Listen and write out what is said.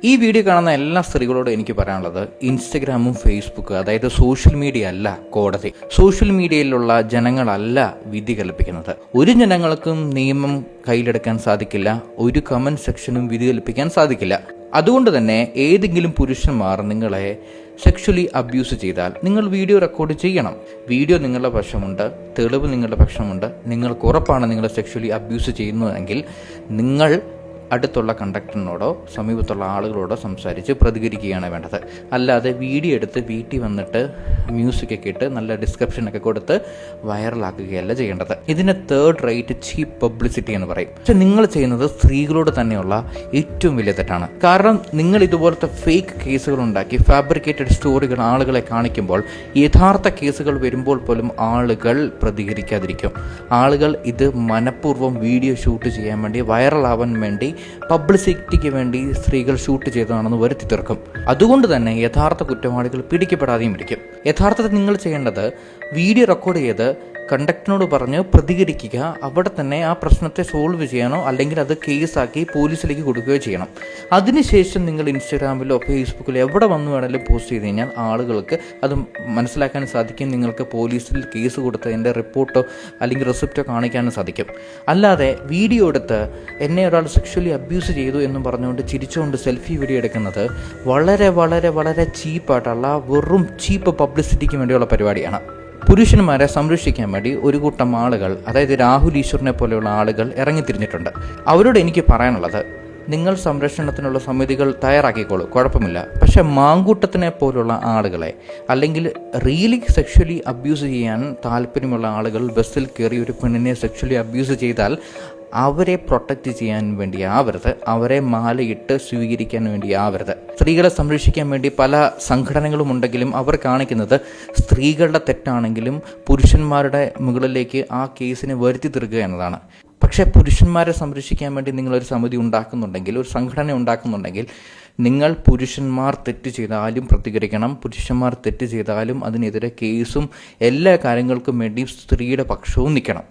ഈ വീഡിയോ കാണുന്ന എല്ലാ സ്ത്രീകളോടും എനിക്ക് പറയാനുള്ളത്, ഇൻസ്റ്റഗ്രാമും ഫേസ്ബുക്ക്, അതായത് സോഷ്യൽ മീഡിയ അല്ല കോടതി. സോഷ്യൽ മീഡിയയിലുള്ള ജനങ്ങളല്ല വിധി കൽപ്പിക്കുന്നത്. ഒരു ജനങ്ങൾക്കും നിയമം കയ്യിലെടുക്കാൻ സാധിക്കില്ല, ഒരു കമന്റ് സെക്ഷനും വിധി കൽപ്പിക്കാൻ സാധിക്കില്ല. അതുകൊണ്ട് തന്നെ ഏതെങ്കിലും പുരുഷന്മാർ നിങ്ങളെ സെക്ഷലി അബ്യൂസ് ചെയ്താൽ നിങ്ങൾ വീഡിയോ റെക്കോർഡ് ചെയ്യണം. വീഡിയോ നിങ്ങളുടെ പക്ഷമുണ്ട്, തെളിവ് നിങ്ങളുടെ പക്ഷമുണ്ട്, നിങ്ങൾക്ക് ഉറപ്പാണ് നിങ്ങളെ സെക്ഷലി അബ്യൂസ് ചെയ്യുന്നതെങ്കിൽ നിങ്ങൾ അടുത്തുള്ള കണ്ടക്ടറിനോടോ സമീപത്തുള്ള ആളുകളോടോ സംസാരിച്ച് പ്രതികരിക്കുകയാണ് വേണ്ടത്. അല്ലാതെ വീഡിയോ എടുത്ത് വീട്ടിൽ വന്നിട്ട് മ്യൂസിക്കൊക്കെ ഇട്ട് നല്ല ഡിസ്ക്രിപ്ഷനൊക്കെ കൊടുത്ത് വൈറലാക്കുകയല്ല ചെയ്യേണ്ടത്. ഇതിന് തേർഡ് റേറ്റ് ചീപ്പ് പബ്ലിസിറ്റി എന്ന് പറയും. പക്ഷെ നിങ്ങൾ ചെയ്യുന്നത് സ്ത്രീകളോട് തന്നെയുള്ള ഏറ്റവും വലിയ തെറ്റാണ്. കാരണം നിങ്ങൾ ഇതുപോലത്തെ ഫേക്ക് കേസുകൾ ഉണ്ടാക്കി ഫാബ്രിക്കേറ്റഡ് സ്റ്റോറികൾ ആളുകളെ കാണിക്കുമ്പോൾ യഥാർത്ഥ കേസുകൾ വരുമ്പോൾ പോലും ആളുകൾ പ്രതികരിക്കാതിരിക്കും. ആളുകൾ ഇത് മനഃപൂർവ്വം വീഡിയോ ഷൂട്ട് ചെയ്യാൻ വേണ്ടി, വൈറലാവാൻ വേണ്ടി, പബ്ലിസിറ്റിക്ക് വേണ്ടി സ്ത്രീകൾ ഷൂട്ട് ചെയ്തതാണെന്ന് വരുത്തി തീർക്കും. അതുകൊണ്ട് തന്നെ യഥാർത്ഥ കുറ്റവാളികൾ പിടിക്കപ്പെടാതെയും ഇരിക്കും. യഥാർത്ഥത്തിൽ നിങ്ങൾ ചെയ്യേണ്ടത് വീഡിയോ റെക്കോർഡ് ചെയ്ത് കണ്ടക്ടറിനോട് പറഞ്ഞ് പ്രതികരിക്കുക. അവിടെ തന്നെ ആ പ്രശ്നത്തെ സോൾവ് ചെയ്യാനോ അല്ലെങ്കിൽ അത് കേസാക്കി പോലീസിലേക്ക് കൊടുക്കുകയോ ചെയ്യണം. അതിനുശേഷം നിങ്ങൾ ഇൻസ്റ്റാഗ്രാമിലോ ഫേസ്ബുക്കിലോ എവിടെ വന്നു വേണമെങ്കിലും പോസ്റ്റ് ചെയ്ത് കഴിഞ്ഞാൽ ആളുകൾക്ക് അത് മനസ്സിലാക്കാൻ സാധിക്കും. നിങ്ങൾക്ക് പോലീസിൽ കേസ് കൊടുത്തതിൻ്റെ റിപ്പോർട്ടോ അല്ലെങ്കിൽ റെസിപ്റ്റോ കാണിക്കാനും സാധിക്കും. അല്ലാതെ വീഡിയോ എടുത്ത് എന്നെ ഒരാൾ സെക്ഷലി അബ്യൂസ് ചെയ്തു എന്ന് പറഞ്ഞുകൊണ്ട് ചിരിച്ചുകൊണ്ട് സെൽഫി വീഡിയോ എടുക്കുന്നത് വളരെ വളരെ വളരെ ചീപ്പായിട്ടുള്ള വെറും ചീപ്പ് പബ്ലിസിറ്റിക്ക് വേണ്ടിയുള്ള പരിപാടിയാണ്. പുരുഷന്മാരെ സംരക്ഷിക്കാൻ വേണ്ടി ഒരു കൂട്ടം ആളുകൾ, അതായത് രാഹുൽ ഈശ്വറിനെ പോലെയുള്ള ആളുകൾ ഇറങ്ങിത്തിരിഞ്ഞിട്ടുണ്ട്. അവരോട് എനിക്ക് പറയാനുള്ളത്, നിങ്ങൾ സംരക്ഷണത്തിനുള്ള സമിതികൾ തയ്യാറാക്കിക്കോളൂ, കുഴപ്പമില്ല. പക്ഷെ മാങ്കൂട്ടത്തിനെ പോലുള്ള ആളുകളെ അല്ലെങ്കിൽ റിയലി സെക്ഷലി അബ്യൂസ് ചെയ്യാൻ താല്പര്യമുള്ള ആളുകൾ ബസ്സിൽ കയറി ഒരു പെണ്ണിനെ സെക്ഷലി അബ്യൂസ് ചെയ്താൽ അവരെ പ്രൊട്ടക്റ്റ് ചെയ്യാൻ വേണ്ടി ആവരുത്, അവരെ മാലയിട്ട് സ്വീകരിക്കാൻ വേണ്ടി ആവരുത്. സ്ത്രീകളെ സംരക്ഷിക്കാൻ വേണ്ടി പല സംഘടനകളും ഉണ്ടെങ്കിലും അവർ കാണിക്കുന്നത് സ്ത്രീകളുടെ തെറ്റാണെങ്കിലും പുരുഷന്മാരുടെ മുകളിലേക്ക് ആ കേസിനെ വരുത്തി തീർക്കുക എന്നതാണ്. പക്ഷേ പുരുഷന്മാരെ സംരക്ഷിക്കാൻ വേണ്ടി നിങ്ങളൊരു സമിതി ഉണ്ടാക്കുന്നുണ്ടെങ്കിൽ, ഒരു സംഘടന ഉണ്ടാക്കുന്നുണ്ടെങ്കിൽ, നിങ്ങൾ പുരുഷന്മാർ തെറ്റ് ചെയ്താലും പ്രതികരിക്കണം. പുരുഷന്മാർ തെറ്റ് ചെയ്താലും അതിനെതിരെ കേസും എല്ലാ കാര്യങ്ങൾക്കും വേണ്ടി സ്ത്രീയുടെ പക്ഷവും നിൽക്കണം.